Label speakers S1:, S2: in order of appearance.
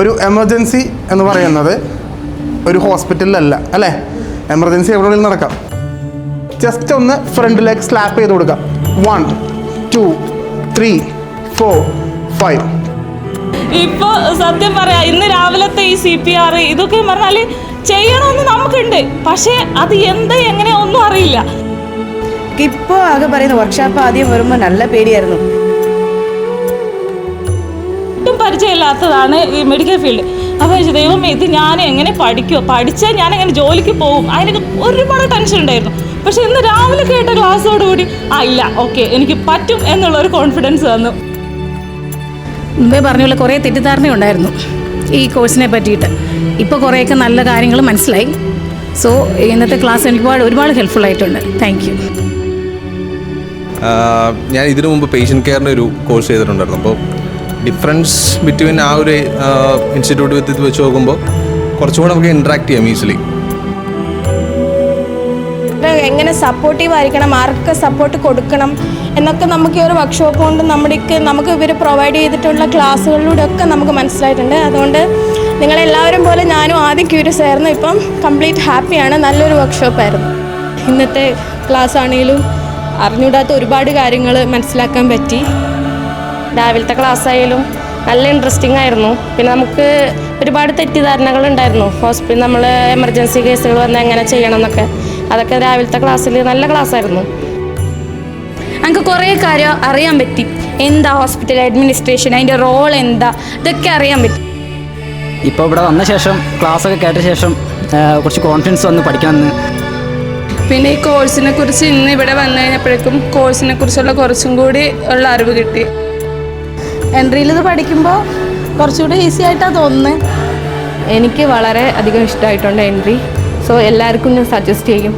S1: ഒരു എമർജൻസി എന്ന് പറയുന്നത് ഒരു ഹോസ്പിറ്റലിലല്ല അല്ലേ? എമർജൻസി എവിടെയെങ്കിലും നടക്കാം. ജസ്റ്റ് ഒന്ന് ഫ്രണ്ടിലേക്ക് സ്ലാപ്പ് ചെയ്ത് കൊടുക്കാം. 1 2 3 4 5.
S2: ഇപ്പൊ സത്യം പറയാ, ഇന്ന് രാവിലത്തെ ഈ CPR ഇതൊക്കെ പറഞ്ഞാല് ചെയ്യണമെന്ന് നമുക്കുണ്ട്, പക്ഷെ അത് എന്താ എങ്ങനെ ഒന്നും അറിയില്ല.
S3: ഇപ്പോൾ ആകെ പറയുന്ന വർക്ക്ഷോപ്പ് ആദ്യം വരുമ്പോൾ നല്ല പേടിയായിരുന്നു.
S2: ഒട്ടും പരിചയമില്ലാത്തതാണ് ഈ മെഡിക്കൽ ഫീൽഡ്. അപ്പോൾ ദൈവമേ, ഇത് ഞാൻ എങ്ങനെ പഠിക്കുമോ, പഠിച്ചാൽ ഞാൻ എങ്ങനെ ജോലിക്ക് പോകും, അതിനൊക്കെ ഒരുപാട് ടെൻഷൻ ഉണ്ടായിരുന്നു. പക്ഷെ ഇന്ന് രാവിലെ കേട്ട ക്ലാസ്സോടുകൂടി ഇല്ല, ഓക്കെ, എനിക്ക് പറ്റും എന്നുള്ളൊരു കോൺഫിഡൻസ് തന്നു.
S4: മുമ്പേ പറഞ്ഞ പോലെ കുറേ തെറ്റിദ്ധാരണയുണ്ടായിരുന്നു ഈ കോഴ്സിനെ പറ്റിയിട്ട്. ഇപ്പോൾ കുറേയൊക്കെ നല്ല കാര്യങ്ങൾ മനസ്സിലായി. സോ ഇന്നത്തെ ക്ലാസ് എനിക്ക് ഒരുപാട് ഹെൽപ്ഫുൾ ആയിട്ടുണ്ട്. Thank you.
S5: ഞാൻ ഇതിനു മുമ്പ് പേഷ്യൻ്റ് കെയറിൻ്റെ ഒരു കോഴ്സ് ചെയ്തിട്ടുണ്ടായിരുന്നു. അപ്പോൾ ഡിഫറൻസ് ബിറ്റ്വീൻ ആ ഒരു ഇൻസ്റ്റിറ്റ്യൂട്ട് വിത്ത് ഇത് വെച്ച് നോക്കുമ്പോൾ കുറച്ചുകൂടെ നമുക്ക് ഇൻട്രാക്ട് ചെയ്യാം ഈസിലി.
S6: എങ്ങനെ സപ്പോർട്ടീവ് ആയിരിക്കണം, ആർക്ക് സപ്പോർട്ട് കൊടുക്കണം എന്നൊക്കെ നമുക്ക് ഈ ഒരു വർക്ക്ഷോപ്പ് കൊണ്ട് നമുക്ക് ഇവർ പ്രൊവൈഡ് ചെയ്തിട്ടുള്ള ക്ലാസ്സുകളിലൂടെ ഒക്കെ നമുക്ക് മനസ്സിലായിട്ടുണ്ട്. അതുകൊണ്ട് നിങ്ങളെല്ലാവരും പോലെ ഞാനും ആദ്യം ക്യൂരിയസ് ആയിരുന്നു, ഇപ്പം കംപ്ലീറ്റ് ഹാപ്പിയാണ്. നല്ലൊരു വർക്ക്ഷോപ്പായിരുന്നു. ഇന്നത്തെ ക്ലാസ് ആണെങ്കിലും അറിഞ്ഞൂടാത്ത ഒരുപാട് കാര്യങ്ങൾ മനസ്സിലാക്കാൻ പറ്റി. രാവിലത്തെ ക്ലാസ് ആയാലും നല്ല ഇൻട്രസ്റ്റിംഗ് ആയിരുന്നു. പിന്നെ നമുക്ക് ഒരുപാട് തെറ്റിദ്ധാരണകളുണ്ടായിരുന്നു. നമ്മൾ എമർജൻസി കേസുകൾ വന്നാൽ എങ്ങനെ ചെയ്യണം എന്നൊക്കെ, അതൊക്കെ രാവിലത്തെ ക്ലാസ്സിൽ നല്ല ക്ലാസ്സായിരുന്നു.
S7: നമുക്ക് കുറേ കാര്യം അറിയാൻ പറ്റി. എന്താ ഹോസ്പിറ്റൽ അഡ്മിനിസ്ട്രേഷൻ, അതിൻ്റെ റോൾ എന്താ, ഇതൊക്കെ അറിയാൻ പറ്റി.
S8: ഇപ്പോൾ ഇവിടെ വന്ന ശേഷം ക്ലാസ്സൊക്കെ കേട്ട ശേഷം കുറച്ച് കോൺഫിഡൻസ് വന്ന് പഠിക്കണമെന്ന്.
S6: പിന്നെ ഈ കോഴ്സിനെ കുറിച്ച് ഇന്ന് ഇവിടെ വന്നു കഴിഞ്ഞപ്പോഴേക്കും കോഴ്സിനെ കുറിച്ചുള്ള കുറച്ചും കൂടി ഉള്ള അറിവ് കിട്ടി.
S3: എൻട്രിയിൽ ഇത് പഠിക്കുമ്പോൾ കുറച്ചുകൂടി ഈസി ആയിട്ടാണ് തോന്നുന്നത്.
S6: എനിക്ക് വളരെ അധികം ഇഷ്ടമായിട്ടുണ്ട് എൻട്രി. സോ എല്ലാവർക്കും ഞാൻ സജസ്റ്റ് ചെയ്യും.